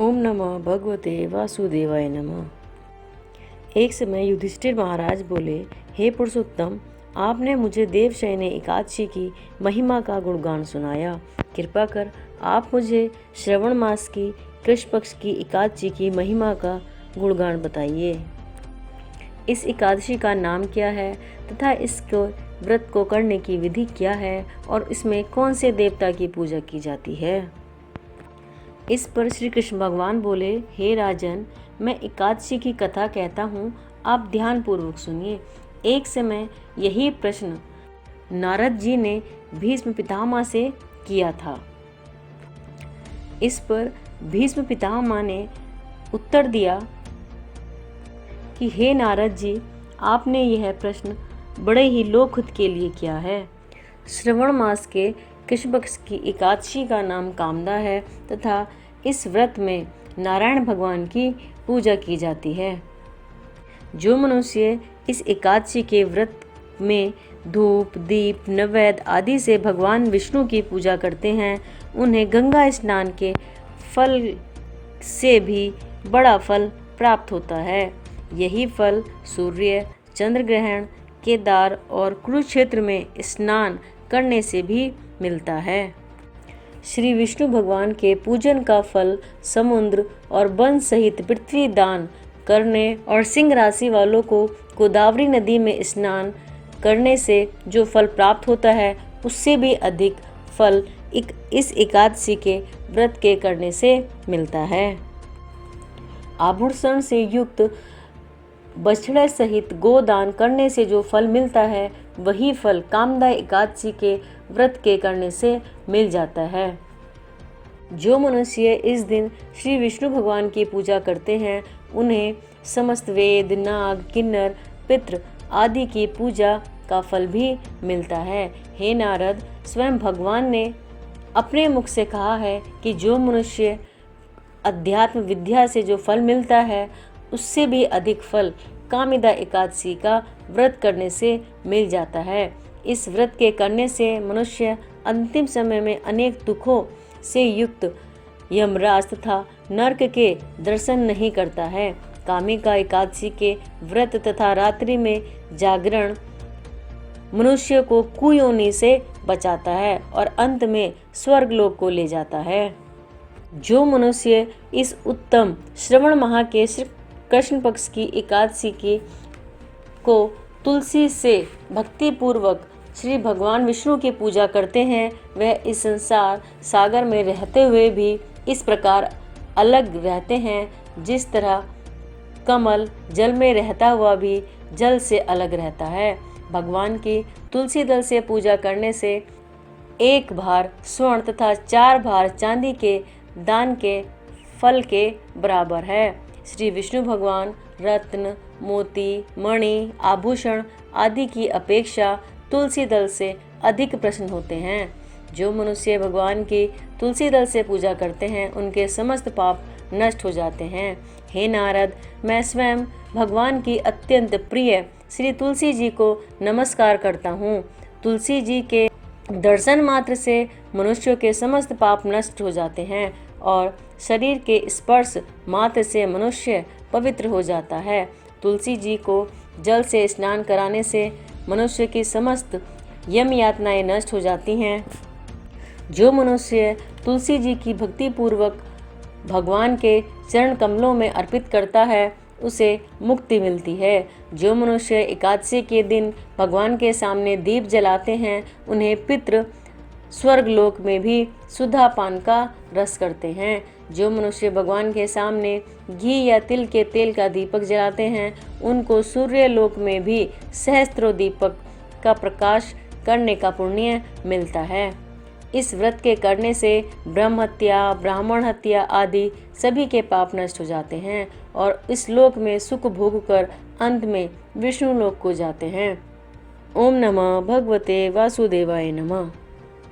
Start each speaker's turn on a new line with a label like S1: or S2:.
S1: ओम नमः भगवते वासुदेवाय नमः। एक समय युधिष्ठिर महाराज बोले, हे पुरुषोत्तम, आपने मुझे देवशयनी एकादशी की महिमा का गुणगान सुनाया। कृपा कर आप मुझे श्रवण मास की कृष्ण पक्ष की एकादशी की महिमा का गुणगान बताइए। इस एकादशी का नाम क्या है तथा इसको व्रत को करने की विधि क्या है और इसमें कौन से देवता की पूजा की जाती है। इस पर श्री कृष्ण भगवान बोले, हे राजन, मैं एकादशी की कथा कहता हूँ, आप ध्यान पूर्वक सुनिए। एक समय यही प्रश्न नारद जी ने भीष्म पितामह से किया था। इस पर भीष्म पितामह ने उत्तर दिया कि हे नारद जी, आपने यह प्रश्न बड़े ही लोकहित के लिए किया है। श्रवण मास के कृष्ण पक्ष की एकादशी का नाम कामदा है तथा इस व्रत में नारायण भगवान की पूजा की जाती है। जो मनुष्य इस एकादशी के व्रत में धूप, दीप, नैवेद्य आदि से भगवान विष्णु की पूजा करते हैं, उन्हें गंगा स्नान के फल से भी बड़ा फल प्राप्त होता है। यही फल सूर्य, चंद्र ग्रहण, केदार और कुरुक्षेत्र में स्नान करने से भी मिलता है। श्री विष्णु भगवान के पूजन का फल समुद्र और वन सहित पृथ्वी दान करने और सिंह राशि वालों को गोदावरी नदी में स्नान करने से जो फल प्राप्त होता है, उससे भी अधिक फल इस एकादशी के व्रत के करने से मिलता है। आभूषण से युक्त बछड़े सहित गोदान करने से जो फल मिलता है, वही फल कामदा एकादशी के व्रत के करने से मिल जाता है। जो मनुष्य इस दिन श्री विष्णु भगवान की पूजा करते हैं, उन्हें समस्त वेद, नाग, किन्नर, पितृ आदि की पूजा का फल भी मिलता है। हे नारद, स्वयं भगवान ने अपने मुख से कहा है कि जो मनुष्य अध्यात्म विद्या से जो फल मिलता है, उससे भी अधिक फल कामिदा एकादशी का व्रत करने से मिल जाता है। इस व्रत के करने से मनुष्य अंतिम समय में अनेक दुखों से युक्त यमराज तथा नरक के दर्शन नहीं करता है। कामिका एकादशी के व्रत तथा रात्रि में जागरण मनुष्य को कुयोनि से बचाता है और अंत में स्वर्ग लोक को ले जाता है। जो मनुष्य इस उत्तम श्रवण माह के कृष्ण पक्ष की एकादशी को तुलसी से भक्ति पूर्वक श्री भगवान विष्णु की पूजा करते हैं, वह इस संसार सागर में रहते हुए भी इस प्रकार अलग रहते हैं, जिस तरह कमल जल में रहता हुआ भी जल से अलग रहता है। भगवान की तुलसी दल से पूजा करने से 1 भार स्वर्ण तथा 4 भार चांदी के दान के फल के बराबर है। श्री विष्णु भगवान रत्न, मोती, मणि, आभूषण आदि की अपेक्षा तुलसी दल से अधिक प्रसन्न होते हैं। जो मनुष्य भगवान की तुलसी दल से पूजा करते हैं, उनके समस्त पाप नष्ट हो जाते हैं। हे नारद, मैं स्वयं भगवान की अत्यंत प्रिय श्री तुलसी जी को नमस्कार करता हूँ। तुलसी जी के दर्शन मात्र से मनुष्यों के समस्त पाप नष्ट हो जाते हैं और शरीर के स्पर्श मात्र से मनुष्य पवित्र हो जाता है। तुलसी जी को जल से स्नान कराने से मनुष्य की समस्त यम यातनाएं नष्ट हो जाती हैं। जो मनुष्य तुलसी जी की भक्ति पूर्वक भगवान के चरण कमलों में अर्पित करता है, उसे मुक्ति मिलती है। जो मनुष्य एकादशी के दिन भगवान के सामने दीप जलाते हैं, उन्हें पितृ स्वर्ग लोक में भी सुधा पान का रस करते हैं। जो मनुष्य भगवान के सामने घी या तिल के तेल का दीपक जलाते हैं, उनको सूर्य लोक में भी सहस्त्रों दीपक का प्रकाश करने का पुण्य मिलता है। इस व्रत के करने से ब्रह्म हत्या, ब्राह्मण हत्या आदि सभी के पाप नष्ट हो जाते हैं और इस लोक में सुख भोग कर अंत में विष्णु लोक को जाते हैं। ओम नमः भगवते वासुदेवाय नमः।